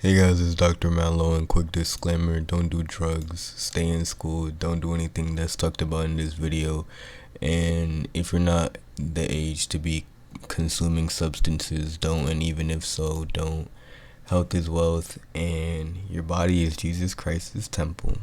Hey guys, it's Dr. Mallow, and quick disclaimer, don't do drugs, stay in school, don't do anything that's talked about in this video, and if you're not the age to be consuming substances, don't, and even if so, don't. Health is wealth, and your body is Jesus Christ's temple.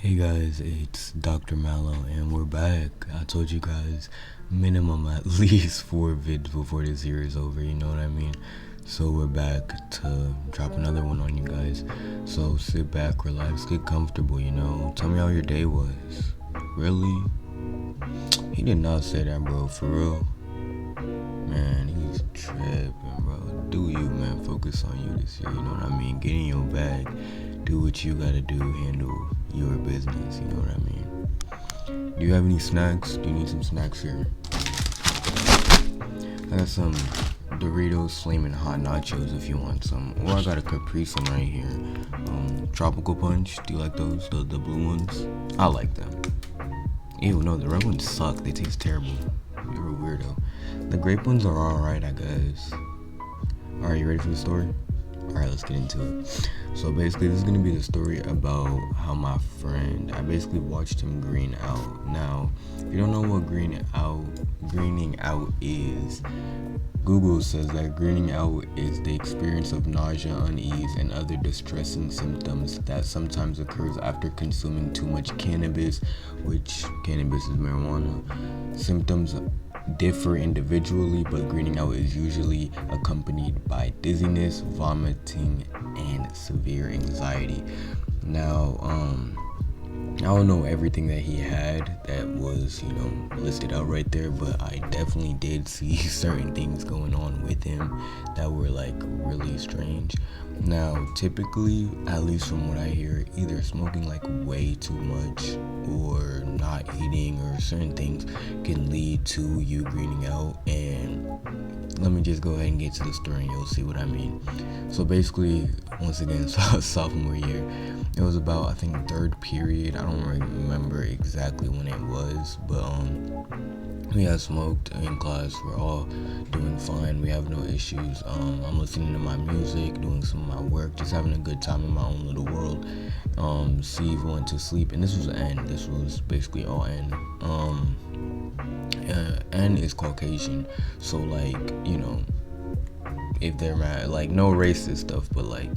Hey guys, it's Dr. Mallow, and we're back. I told you guys minimum at least 4 vids before this year is over, you know what I mean? So we're back to drop another one on you guys. So sit back, relax, get comfortable, you know. Tell me how your day was. Really? He did not say that, bro, for real. Man, he's tripping, bro. Do you, man. Focus on you this year, you know what I mean? Get in your bag. Do what you gotta do, handle your business, you know what I mean? Do you have any snacks? Do you need some snacks here? I got some Doritos Flamin' Hot Nachos if you want some. Or I got a Capri Sun right here. Tropical Punch, do you like those? The blue ones? I like them. Ew, no, the red ones suck. They taste terrible. You're a weirdo. The grape ones are alright, I guess. Alright, you ready for the story? Alright, let's get into it. So basically, this is going to be the story about how my friend, I basically watched him green out. Now, if you don't know what greening out is, Google says that greening out is the experience of nausea, unease, and other distressing symptoms that sometimes occurs after consuming too much cannabis, which cannabis is marijuana. Symptoms differ individually, but greening out is usually accompanied by dizziness, vomiting, and severe anxiety. Now, I don't know everything that he had that was, listed out right there, but I definitely did see certain things going on with him that were like really strange. Now, typically, at least from what I hear, either smoking like way too much or not eating or certain things can lead to you greening out. And let me just go ahead and get to the story and you'll see what I mean. So basically, once again, sophomore year, it was about, I think, third period. I don't remember exactly when it was, but we had smoked in class. We're all doing fine. We have no issues. I'm listening to my music, doing some of my work, just having a good time in my own little world. Steve went to sleep, and this was N. This was basically all N. N is Caucasian, so like, if they're mad, like no racist stuff, but like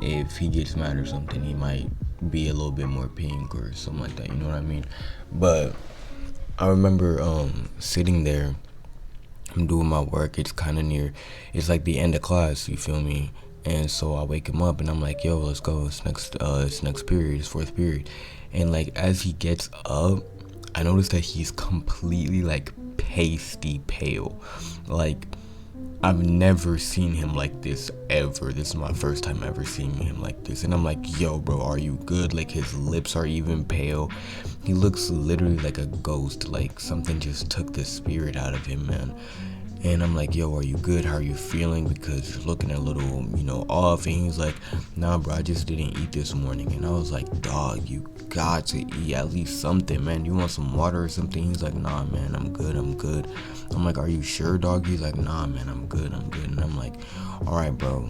if he gets mad or something, he might be a little bit more pink or something like that, you know what I mean? But I remember sitting there, I'm doing my work, it's kind of near, it's like the end of class, you feel me? And so I wake him up and I'm like, yo, let's go, it's next period, it's fourth period. And like as he gets up, I noticed that he's completely like pasty pale. Like I've never seen him like this ever. This is my first time ever seeing him like this. And I'm like, yo, bro, are you good? Like his lips are even pale. He looks literally like a ghost. Like something just took the spirit out of him, man. And I'm like, yo, are you good? How are you feeling? Because you're looking a little, off. And he's like, nah, bro, I just didn't eat this morning. And I was like, dog, you got to eat at least something, man. You want some water or something? He's like, nah, man, I'm good. I'm like, are you sure, dog? He's like, nah, man, I'm good. And I'm like, all right, bro.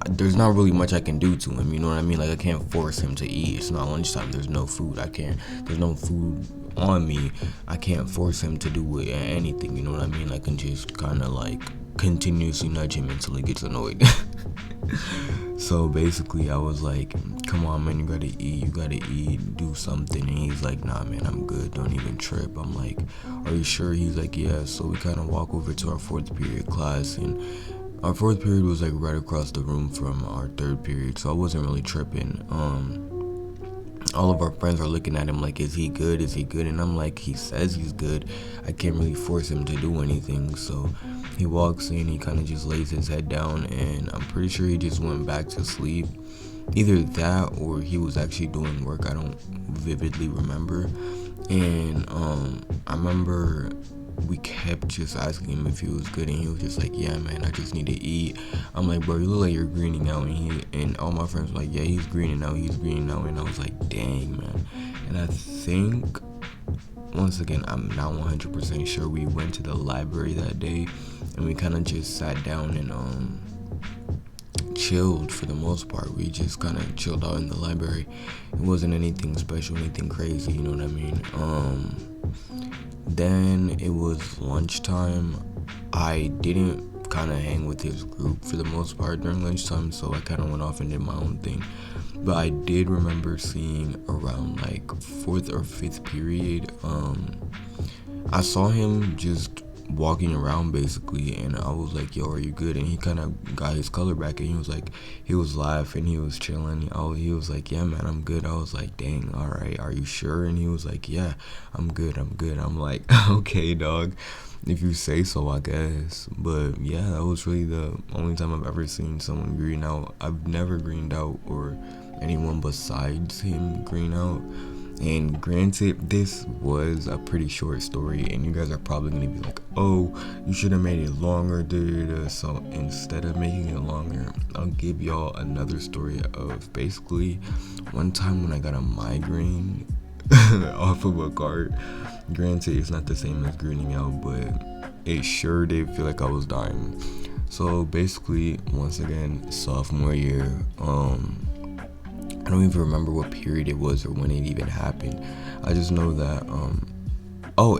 There's not really much I can do to him, you know what I mean? Like I can't force him to eat. It's not lunchtime. There's no food. There's no food on me. I can't force him to do anything, you know what I mean? I can just kind of like continuously nudge him until he gets annoyed. So basically I was like, come on, man, you gotta eat, do something. And he's like, nah, man, I'm good, don't even trip. I'm like, are you sure? He's like, yeah. So we kind of walk over to our fourth period class, and our fourth period was like right across the room from our third period, so I wasn't really tripping. All of our friends are looking at him like, is he good? And I'm like, he says he's good. I can't really force him to do anything. So he walks in, he kind of just lays his head down, and I'm pretty sure he just went back to sleep. Either that or he was actually doing work. I don't vividly remember. And I remember we kept just asking him if he was good, and he was just like, yeah man, I just need to eat. I'm like, bro, you look like you're greening out. And all my friends were like, yeah, he's greening out, and I was like, dang man. And I think, once again, I'm not 100% sure, we went to the library that day, and we kind of just sat down and chilled. For the most part, we just kind of chilled out in the library. It wasn't anything special, anything crazy, you know what I mean? Then it was lunchtime. I didn't kind of hang with his group for the most part during lunchtime, so I kind of went off and did my own thing. But I did remember seeing around like fourth or fifth period, I saw him just walking around basically, and I was like, yo, are you good? And he kind of got his color back, and he was laughing, he was chilling. He was like, yeah man, I'm good. I was like, dang, all right, are you sure? And he was like, yeah, I'm good. I'm like, okay dog, if you say so, I guess. But yeah, that was really the only time I've ever seen someone green out. I've never greened out, or anyone besides him green out. And granted, this was a pretty short story, and you guys are probably gonna be like, oh, you should have made it longer, dude. So instead of making it longer, I'll give y'all another story of basically one time when I got a migraine off of a cart. Granted, it's not the same as greening out, but it sure did feel like I was dying. So basically, once again, sophomore year, I don't even remember what period it was or when it even happened. I just know that,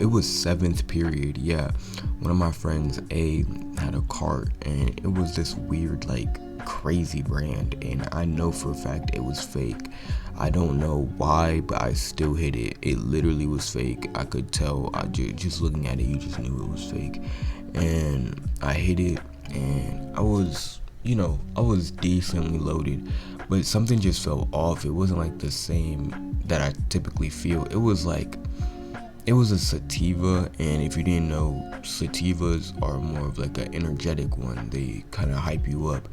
it was seventh period. Yeah, one of my friends, A, had a cart, and it was this weird, like, crazy brand, and I know for a fact it was fake. I don't know why, but I still hit it. It literally was fake. I could tell. Just looking at it, you just knew it was fake. And I hit it, and I was decently loaded, but something just felt off. It wasn't like the same that I typically feel. It was a sativa, and if you didn't know, sativas are more of like an energetic one. They kind of hype you up.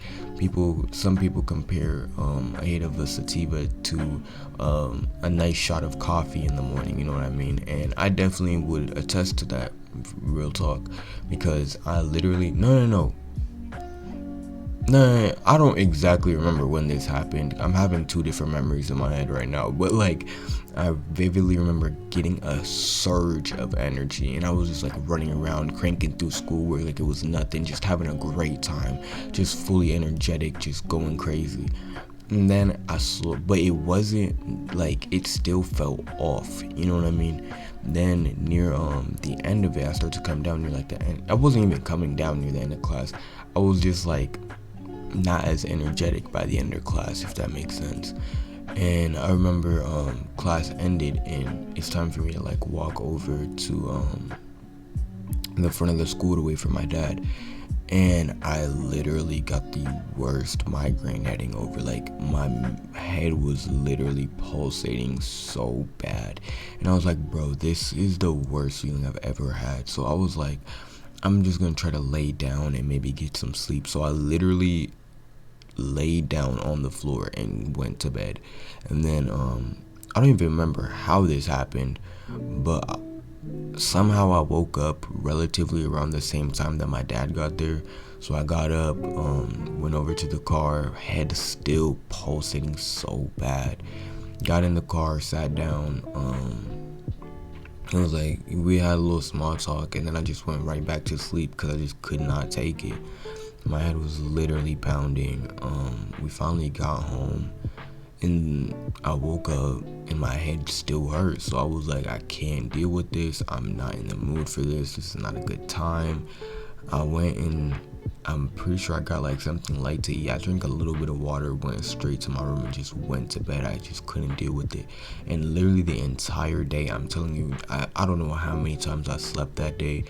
Some people compare a hit of a sativa to a nice shot of coffee in the morning, you know what I mean? And I definitely would attest to that, real talk, because I literally, no, I don't exactly remember when this happened. I'm having two different memories in my head right now, but like, I vividly remember getting a surge of energy, and I was just like running around, cranking through school where like it was nothing, just having a great time, just fully energetic, just going crazy. And then I saw, but it wasn't like, it still felt off, you know what I mean? Then near the end of it, I started to come down near like the end. I wasn't even coming down near the end of class. I was just like not as energetic by the end of class, if that makes sense. And I remember class ended, and it's time for me to like walk over to the front of the school to wait for my dad. And I literally got the worst migraine heading over. Like, my head was literally pulsating so bad, and I was like, bro, this is the worst feeling I've ever had. So I was like, I'm just gonna try to lay down and maybe get some sleep. So I literally laid down on the floor and went to bed. And then I don't even remember how this happened, but somehow I woke up relatively around the same time that my dad got there. So I got up, went over to the car, head still pulsating so bad. Got in the car, sat down. It was like, we had a little small talk, and then I just went right back to sleep because I just could not take it. My head was literally pounding. We finally got home, and I woke up and my head still hurt. So I was like, I can't deal with this. I'm not in the mood for this. This is not a good time. I went, and I'm pretty sure I got like something light to eat. I drank a little bit of water, went straight to my room, and just went to bed. I just couldn't deal with it. And literally the entire day, I'm telling you, I don't know how many times I slept that day,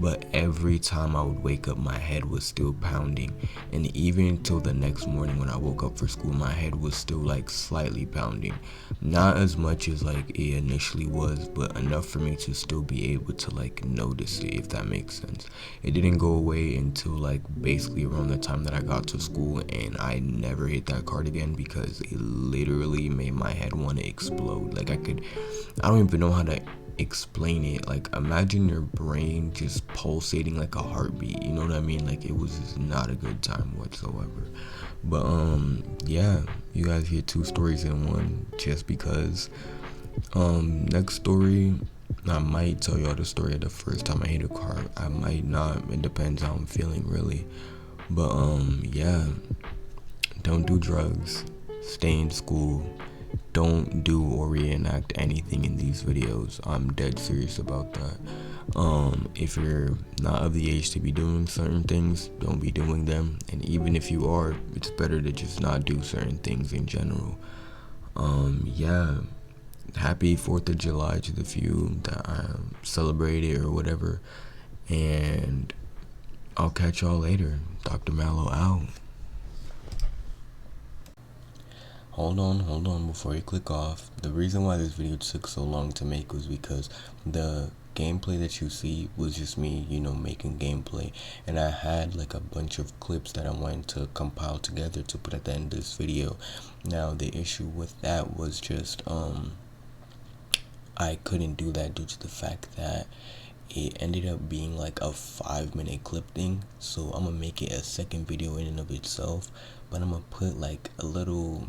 but every time I would wake up, my head was still pounding. And even until the next morning when I woke up for school, my head was still like slightly pounding. Not as much as like it initially was, but enough for me to still be able to like notice it, if that makes sense. It didn't go away until like basically around the time that I got to school, and I never hit that card again because it literally made my head want to explode. Like, I don't even know how to explain it. Like, imagine your brain just pulsating like a heartbeat, you know what I mean? Like, it was just not a good time whatsoever. But yeah, you guys hear two stories in one just because. Next story, I might tell y'all the story of the first time I hit a car. I might not, it depends how I'm feeling really. But yeah, don't do drugs, stay in school, don't do or reenact anything in these videos. I'm dead serious about that. If you're not of the age to be doing certain things, don't be doing them. And even if you are, it's better to just not do certain things in general. Yeah, happy 4th of July to the few that celebrated or whatever. And I'll catch y'all later. Dr. Mallow out. Hold on before you click off. The reason why this video took so long to make was because the gameplay that you see was just me, making gameplay, and I had like a bunch of clips that I wanted to compile together to put at the end of this video. Now the issue with that was just I couldn't do that due to the fact that it ended up being like a 5-minute clip thing. So I'm gonna make it a second video in and of itself, but I'm gonna put like a little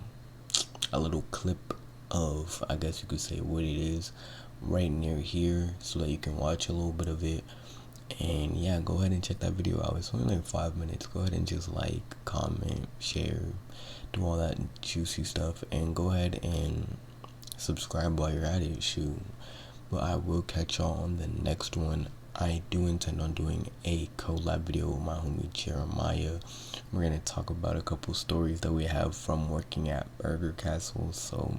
clip of, I guess you could say, what it is right near here so that you can watch a little bit of it. And yeah, go ahead and check that video out. It's only like 5 minutes. Go ahead and just like, comment, share, do all that juicy stuff, and go ahead and subscribe while you're at it. Shoot. But I will catch y'all on the next one. I do intend on doing a collab video with my homie Jeremiah. We're going to talk about a couple stories that we have from working at Burger Castle, so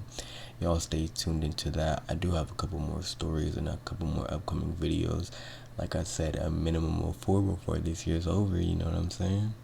y'all stay tuned into that. I do have a couple more stories and a couple more upcoming videos. Like I said, a minimum of 4 before this year's over, you know what I'm saying?